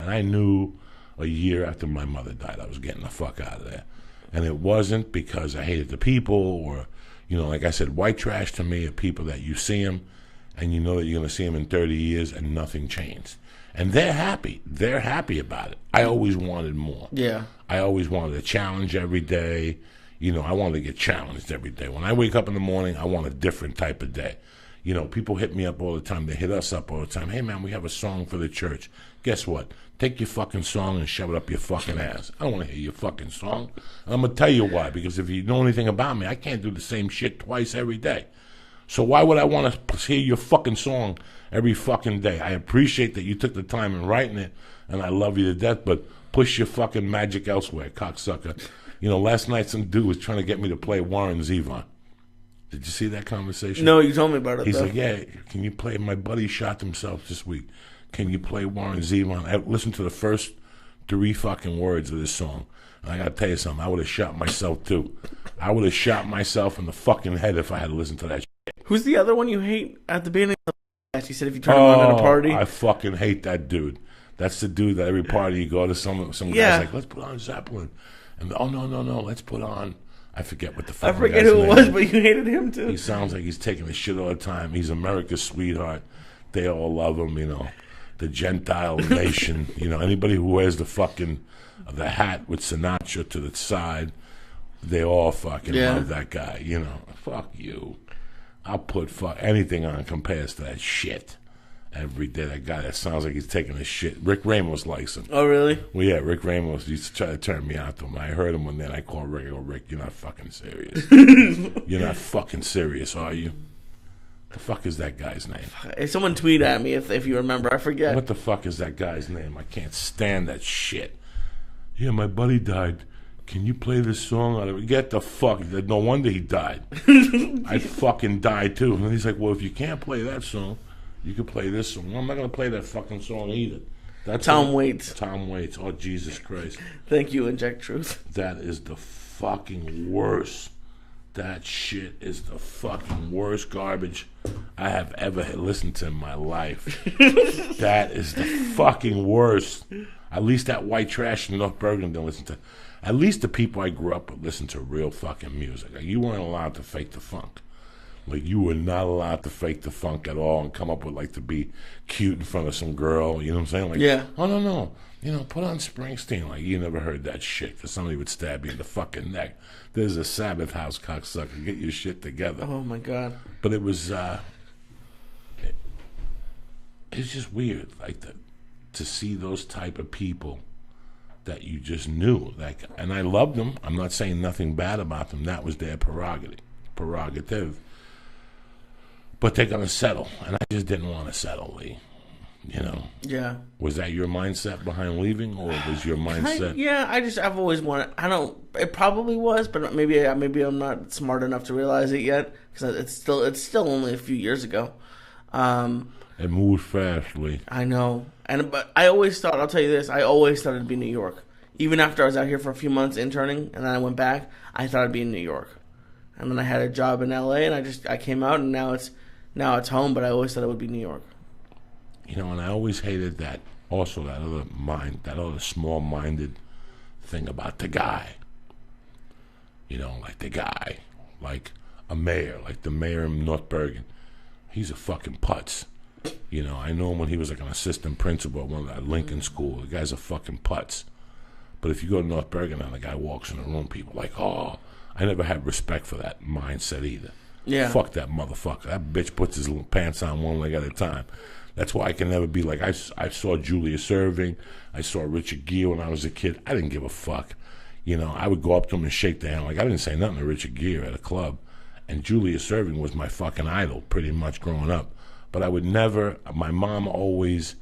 And I knew a year after my mother died, I was getting the fuck out of there. And it wasn't because I hated the people or, like I said, white trash to me are people that you see them and you know that you're going to see them in 30 years and nothing changed. And they're happy. They're happy about it. I always wanted more. Yeah. I always wanted a challenge every day. I wanted to get challenged every day. When I wake up in the morning, I want a different type of day. People hit me up all the time. They hit us up all the time. Hey, man, we have a song for the church. Guess what? Take your fucking song and shove it up your fucking ass. I don't want to hear your fucking song. And I'm going to tell you why. Because if you know anything about me, I can't do the same shit twice every day. So why would I want to hear your fucking song every fucking day? I appreciate that you took the time in writing it, and I love you to death, but push your fucking magic elsewhere, cocksucker. Last night some dude was trying to get me to play Warren Zevon. Did you see that conversation? No, you told me about it. He's like, yeah, can you play? My buddy shot himself this week. Can you play Warren Zevon? I listened to the first 3 fucking words of this song. And I got to tell you something. I would have shot myself, too. I would have shot myself in the fucking head if I had to listen to that shit. Who's the other one you hate at the beginning of the podcast? You said if you turn him on at a party. I fucking hate that dude. That's the dude that every party you go to, some guy's like, let's put on Zeppelin. And no, let's put on, I forget what the fuck. I forget who it was, but you hated him too. He sounds like he's taking the shit all the time. He's America's sweetheart. They all love him, the Gentile nation. Anybody who wears the hat with Sinatra to the side, they all fucking love that guy. Fuck you. I'll put anything on compares to that shit. Every day, that guy that sounds like he's taking a shit. Rick Ramos likes him. Oh, really? Well, yeah, Rick Ramos used to try to turn me out to him. I heard him one day, and I called Rick. I go, Rick, you're not fucking serious. You're not fucking serious, are you? The fuck is that guy's name? If someone tweet at me if you remember, I forget. What the fuck is that guy's name? I can't stand that shit. Yeah, my buddy died. Can you play this song out of it? Get the fuck. No wonder he died. I fucking died too. And he's like, well, if you can't play that song, you can play this song. Well, I'm not going to play that fucking song either. That's Tom Waits. Tom Waits. Oh, Jesus Christ. Thank you, Inject Truth. That is the fucking worst. That shit is the fucking worst garbage I have ever listened to in my life. That is the fucking worst. At least that white trash in North Bergen didn't listen to. At least the people I grew up with listened to real fucking music. Like, you weren't allowed to fake the funk. Like, you were not allowed to fake the funk at all and come up with, like, to be cute in front of some girl. You know what I'm saying? Like, yeah. Oh, no. Put on Springsteen. Like, you never heard that shit because somebody would stab you in the fucking neck. There's a Sabbath house, cocksucker. Get your shit together. Oh, my God. But it was, it's just weird, like, to see those type of people that you just knew. Like, and I loved them. I'm not saying nothing bad about them. That was their prerogative. But they're going to settle. And I just didn't want to settle, Lee. Yeah. Was that your mindset behind leaving, or was your mindset? I've always wanted. It probably was, but maybe I'm not smart enough to realize it yet because it's still only a few years ago. It moved fast, Lee. I know, but I always thought. I'll tell you this. I always thought it'd be New York. Even after I was out here for a few months interning, and then I went back, I thought I'd be in New York. And then I had a job in L.A. and I came out, and now it's home. But I always thought it would be New York. And I always hated that other small-minded thing about the guy. Like the guy, like a mayor, like the mayor in North Bergen. He's a fucking putz. I know him when he was like an assistant principal at Lincoln School. The guy's a fucking putz. But if you go to North Bergen and the guy walks in the room, people are like, oh, I never had respect for that mindset either. Yeah. Fuck that motherfucker. That bitch puts his little pants on one leg at a time. That's why I can never be like, I saw Julius Erving. I saw Richard Gere when I was a kid. I didn't give a fuck. I would go up to him and shake their hand. Like, I didn't say nothing to Richard Gere at a club. And Julius Erving was my fucking idol pretty much growing up. But I would never, my mom always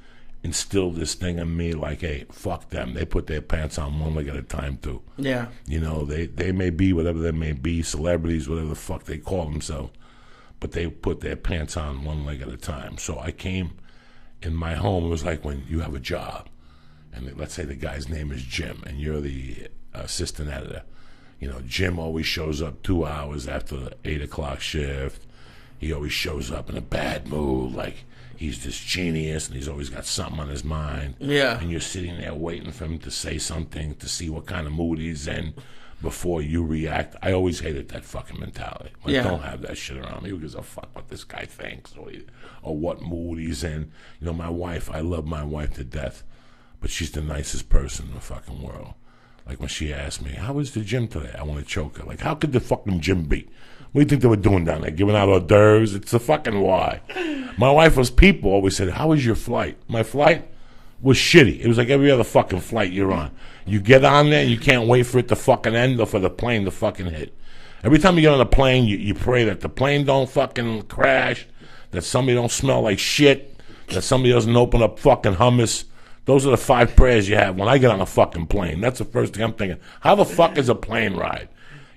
instilled this thing in me like, hey, fuck them. They put their pants on one leg at a time too. Yeah. They may be whatever they may be, celebrities, whatever the fuck they call themselves. But they put their pants on one leg at a time. So I came in my home. It was like when you have a job, and let's say the guy's name is Jim, and you're the assistant editor. Jim always shows up 2 hours after the 8 o'clock shift. He always shows up in a bad mood, like he's this genius and he's always got something on his mind. Yeah. And you're sitting there waiting for him to say something to see what kind of mood he's in before you react. I always hated that fucking mentality. Like, don't have that shit around me. Who gives a fuck what this guy thinks or what mood he's in? You know, my wife, I love my wife to death, but she's the nicest person in the fucking world. Like, when she asked me, how was the gym today? I want to choke her. Like, how could the fucking gym be? What do you think they were doing down there? Giving out hors d'oeuvres? It's the fucking why. My wife was people always said, how was your flight? My flight was shitty. It was like every other fucking flight you're on. You get on there and you can't wait for it to fucking end or for the plane to fucking hit. Every time you get on a plane, you pray that the plane don't fucking crash, that somebody don't smell like shit, that somebody doesn't open up fucking hummus. Those are the 5 prayers you have when I get on a fucking plane. That's the first thing I'm thinking. How the fuck is a plane ride?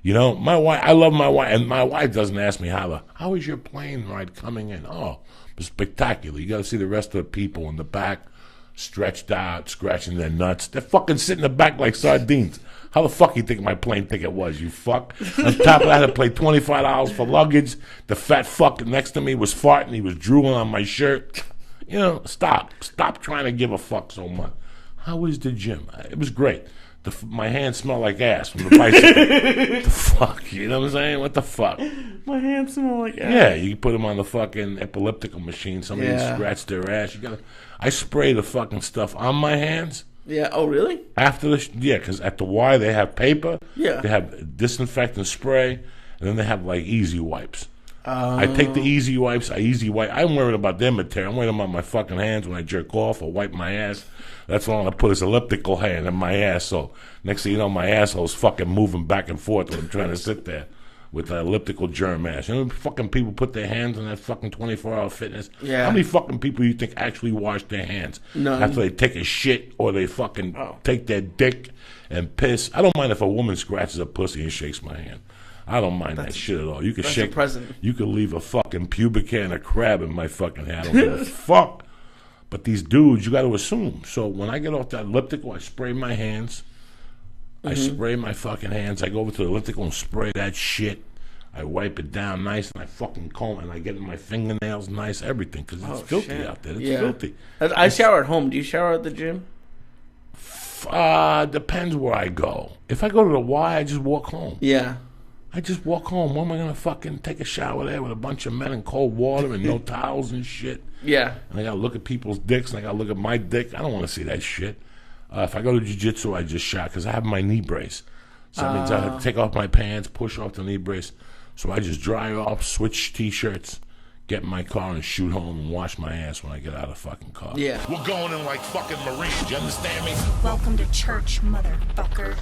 You know, my wife, I love my wife, and my wife doesn't ask me how is your plane ride coming in? Oh, it was spectacular. You got to see the rest of the people in the back, stretched out, scratching their nuts. They're fucking sitting in the back like sardines. How the fuck you think my plane ticket was, you fuck? On top of that, I had to pay $25 for luggage. The fat fuck next to me was farting. He was drooling on my shirt. You know, stop trying to give a fuck so much. How was the gym? It was great. My hands smell like ass from the bicycle. What the fuck? You know what I'm saying? What the fuck? My hands smell like ass. Yeah, you put them on the fucking elliptical machine. Somebody scratched their ass. I spray the fucking stuff on my hands. Yeah. Oh, really? After because at the Y they have paper. Yeah. They have disinfectant spray, and then they have like easy wipes. I take the easy wipes. I'm worried about their material. I'm worried about my fucking hands when I jerk off or wipe my ass. That's why I'm gonna put this elliptical hand in my ass. So next thing you know, my asshole's fucking moving back and forth when I'm trying to sit there with the elliptical germ ass. You know, fucking people put their hands on that fucking 24-hour fitness. Yeah. How many fucking people you think actually wash their hands after they take a shit or they fucking take their dick and piss? I don't mind if a woman scratches a pussy and shakes my hand. I don't mind that shit at all. You can shake. You can leave a fucking pubic hair and a crab in my fucking hand. I don't give a fuck. But these dudes, you got to assume. So when I get off that elliptical, I spray my hands. I spray my fucking hands. I go over to the elliptical and spray that shit. I wipe it down nice, and I fucking comb, and I get my fingernails nice, everything, because it's filthy out there. It's filthy. I shower at home. Do you shower at the gym? Depends where I go. If I go to the Y, I just walk home. Yeah. I just walk home. When am I going to fucking take a shower there with a bunch of men in cold water and no towels and shit? Yeah. And I got to look at people's dicks and I got to look at my dick. I don't want to see that shit. If I go to jiu-jitsu, I just shower because I have my knee brace. So that means I have to take off my pants, push off the knee brace. So I just dry off, switch T-shirts, get in my car and shoot home and wash my ass when I get out of the fucking car. Yeah. We're going in like fucking Marines. You understand me? Welcome to church, motherfucker.